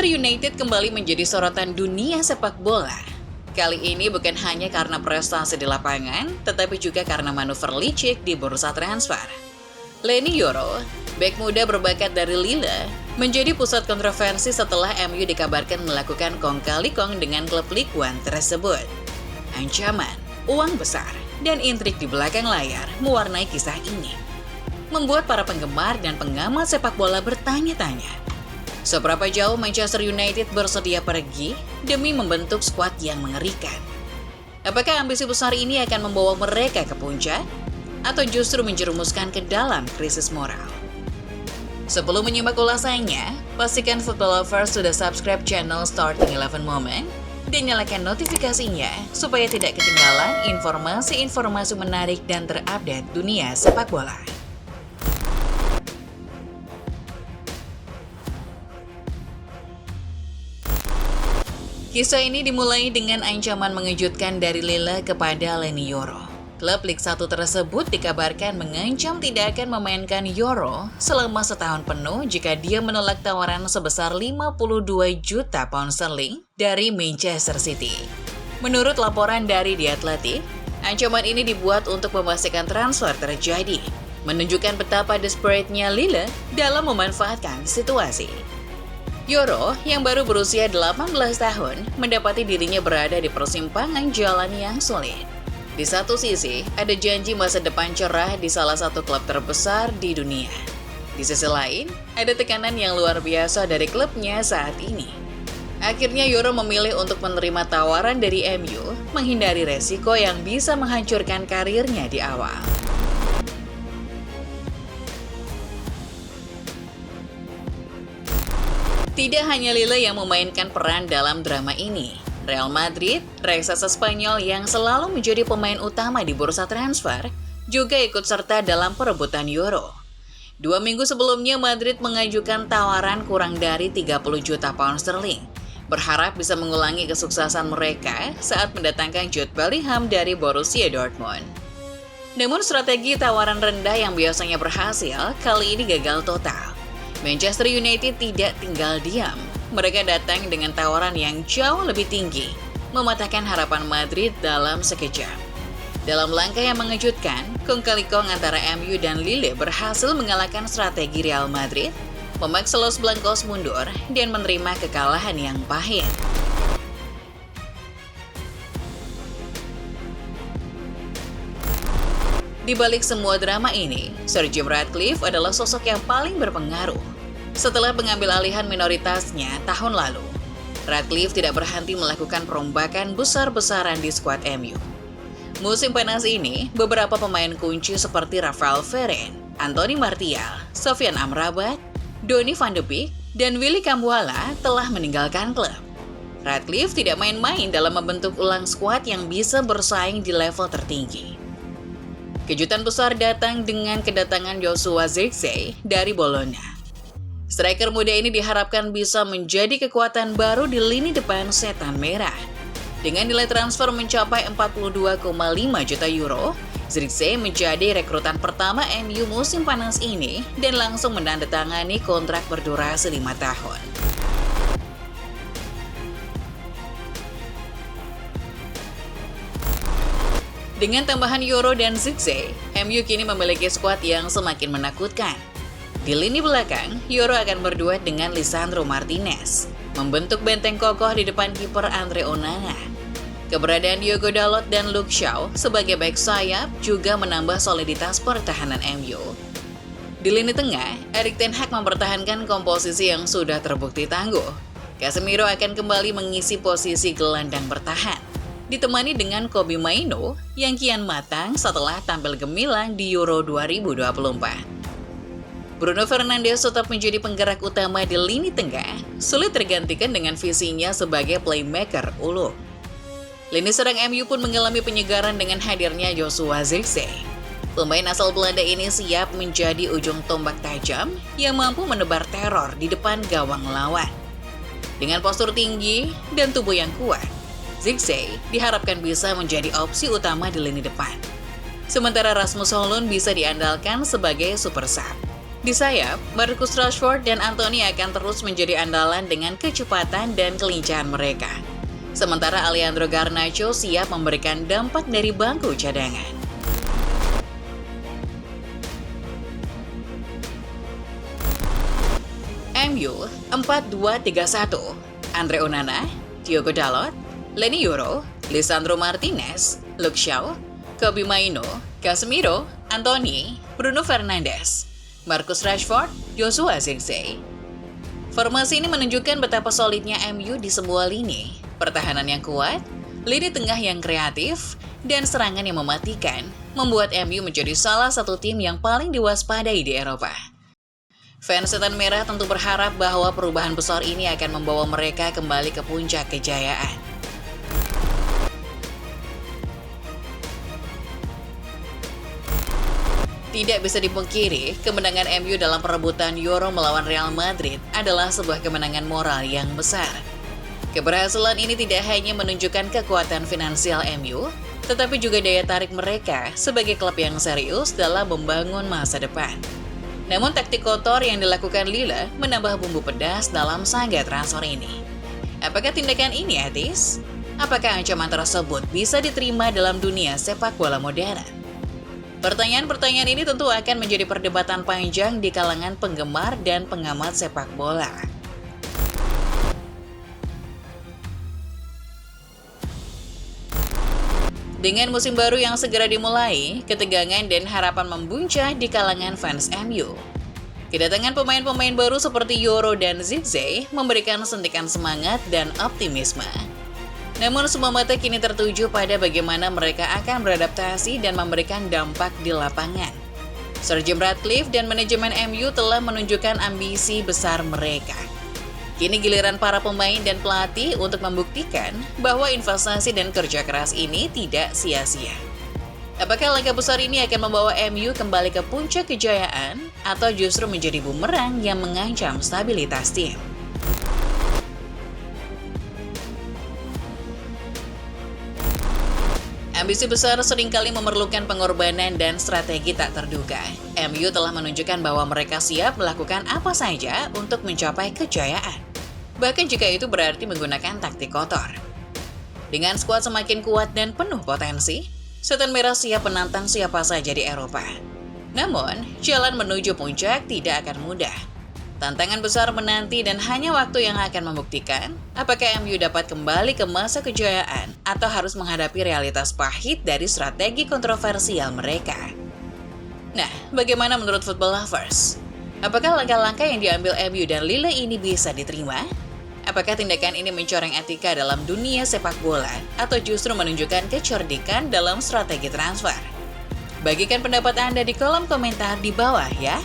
Manchester United kembali menjadi sorotan dunia sepak bola. Kali ini bukan hanya karena prestasi di lapangan, tetapi juga karena manuver licik di bursa transfer. Leny Yoro, bek muda berbakat dari Lille, menjadi pusat kontroversi setelah MU dikabarkan melakukan kong kali kong dengan klub Ligue 1 tersebut. Ancaman, uang besar, dan intrik di belakang layar mewarnai kisah ini, membuat para penggemar dan pengamat sepak bola bertanya-tanya, seberapa jauh Manchester United bersedia pergi demi membentuk skuad yang mengerikan? Apakah ambisi besar ini akan membawa mereka ke puncak, atau justru menjerumuskan ke dalam krisis moral? Sebelum menyimak ulasannya, pastikan Football Lovers sudah subscribe channel Starting 11 Moment dan nyalakan notifikasinya supaya tidak ketinggalan informasi-informasi menarik dan terupdate dunia sepak bola. Kisah ini dimulai dengan ancaman mengejutkan dari Lille kepada Leny Yoro. Klub Ligue 1 tersebut dikabarkan mengancam tidak akan memainkan Yoro selama setahun penuh jika dia menolak tawaran sebesar 52 juta pound sterling dari Manchester City. Menurut laporan dari The Athletic, ancaman ini dibuat untuk memastikan transfer terjadi, menunjukkan betapa desperate-nya Lille dalam memanfaatkan situasi. Yoro, yang baru berusia 18 tahun, mendapati dirinya berada di persimpangan jalan yang sulit. Di satu sisi, ada janji masa depan cerah di salah satu klub terbesar di dunia. Di sisi lain, ada tekanan yang luar biasa dari klubnya saat ini. Akhirnya Yoro memilih untuk menerima tawaran dari MU, menghindari resiko yang bisa menghancurkan karirnya di awal. Tidak hanya Lille yang memainkan peran dalam drama ini. Real Madrid, raksasa Spanyol yang selalu menjadi pemain utama di bursa transfer, juga ikut serta dalam perebutan Yoro. 2 minggu sebelumnya, Madrid mengajukan tawaran kurang dari 30 juta pound sterling, berharap bisa mengulangi kesuksesan mereka saat mendatangkan Jude Bellingham dari Borussia Dortmund. Namun strategi tawaran rendah yang biasanya berhasil, kali ini gagal total. Manchester United tidak tinggal diam. Mereka datang dengan tawaran yang jauh lebih tinggi, mematahkan harapan Madrid dalam sekejap. Dalam langkah yang mengejutkan, kong kali kong antara MU dan Lille berhasil mengalahkan strategi Real Madrid, memaksa Los Blancos mundur, dan menerima kekalahan yang pahit. Di balik semua drama ini, Sir Jim Ratcliffe adalah sosok yang paling berpengaruh. Setelah pengambil alihan minoritasnya tahun lalu, Ratcliffe tidak berhenti melakukan perombakan besar-besaran di skuad MU. Musim panas ini, beberapa pemain kunci seperti Rafael Varane, Anthony Martial, Sofyan Amrabat, Donny van de Beek, dan Willy Kambuala telah meninggalkan klub. Ratcliffe tidak main-main dalam membentuk ulang skuad yang bisa bersaing di level tertinggi. Kejutan besar datang dengan kedatangan Joshua Zirkzee dari Bologna. Striker muda ini diharapkan bisa menjadi kekuatan baru di lini depan setan merah. Dengan nilai transfer mencapai 42,5 juta euro, Zirkzee menjadi rekrutan pertama MU musim panas ini dan langsung menandatangani kontrak berdurasi 5 tahun. Dengan tambahan Yoro dan Zirkzee, MU kini memiliki skuad yang semakin menakutkan. Di lini belakang, Yoro akan berduet dengan Lisandro Martinez, membentuk benteng kokoh di depan kiper Andre Onana. Keberadaan Diogo Dalot dan Luke Shaw sebagai bek sayap juga menambah soliditas pertahanan MU. Di lini tengah, Erik ten Hag mempertahankan komposisi yang sudah terbukti tangguh. Casemiro akan kembali mengisi posisi gelandang bertahan, ditemani dengan Kobbie Mainoo yang kian matang setelah tampil gemilang di Euro 2024. Bruno Fernandes tetap menjadi penggerak utama di lini tengah, sulit tergantikan dengan visinya sebagai playmaker ulung. Lini serang MU pun mengalami penyegaran dengan hadirnya Joshua Zirkzee. Pemain asal Belanda ini siap menjadi ujung tombak tajam yang mampu menebar teror di depan gawang lawan. Dengan postur tinggi dan tubuh yang kuat, Zirkzee diharapkan bisa menjadi opsi utama di lini depan. Sementara Rasmus Højlund bisa diandalkan sebagai super sub. Di sayap, Marcus Rashford dan Anthony akan terus menjadi andalan dengan kecepatan dan kelincahan mereka. Sementara Alejandro Garnacho siap memberikan dampak dari bangku cadangan. MU 4-2-3-1, Andre Onana, Diogo Dalot, Leny Yoro, Lisandro Martinez, Luke Shaw, Kobbie Mainoo, Casemiro, Anthony, Bruno Fernandes, Marcus Rashford, Joshua Zirkzee. Formasi ini menunjukkan betapa solidnya MU di semua lini, pertahanan yang kuat, lini tengah yang kreatif, dan serangan yang mematikan, membuat MU menjadi salah satu tim yang paling diwaspadai di Eropa. Fans Setan Merah tentu berharap bahwa perubahan besar ini akan membawa mereka kembali ke puncak kejayaan. Tidak bisa dipungkiri, kemenangan MU dalam perebutan Euro melawan Real Madrid adalah sebuah kemenangan moral yang besar. Keberhasilan ini tidak hanya menunjukkan kekuatan finansial MU, tetapi juga daya tarik mereka sebagai klub yang serius dalam membangun masa depan. Namun taktik kotor yang dilakukan Lille menambah bumbu pedas dalam saga transfer ini. Apakah tindakan ini etis? Apakah ancaman tersebut bisa diterima dalam dunia sepak bola modern? Pertanyaan-pertanyaan ini tentu akan menjadi perdebatan panjang di kalangan penggemar dan pengamat sepak bola. Dengan musim baru yang segera dimulai, ketegangan dan harapan membuncah di kalangan fans MU. Kedatangan pemain-pemain baru seperti Yoro dan Zirkzee memberikan sentikan semangat dan optimisme. Namun semua mata kini tertuju pada bagaimana mereka akan beradaptasi dan memberikan dampak di lapangan. Sir Jim Ratcliffe dan manajemen MU telah menunjukkan ambisi besar mereka. Kini giliran para pemain dan pelatih untuk membuktikan bahwa investasi dan kerja keras ini tidak sia-sia. Apakah langkah besar ini akan membawa MU kembali ke puncak kejayaan atau justru menjadi bumerang yang mengancam stabilitas tim? Ambisi besar seringkali memerlukan pengorbanan dan strategi tak terduga. MU telah menunjukkan bahwa mereka siap melakukan apa saja untuk mencapai kejayaan. Bahkan jika itu berarti menggunakan taktik kotor. Dengan skuad semakin kuat dan penuh potensi, Setan Merah siap menantang siapa saja di Eropa. Namun, jalan menuju puncak tidak akan mudah. Tantangan besar menanti dan hanya waktu yang akan membuktikan apakah MU dapat kembali ke masa kejayaan atau harus menghadapi realitas pahit dari strategi kontroversial mereka. Nah, bagaimana menurut Football Lovers? Apakah langkah-langkah yang diambil MU dan Lille ini bisa diterima? Apakah tindakan ini mencoreng etika dalam dunia sepak bola atau justru menunjukkan kecerdikan dalam strategi transfer? Bagikan pendapat Anda di kolom komentar di bawah ya.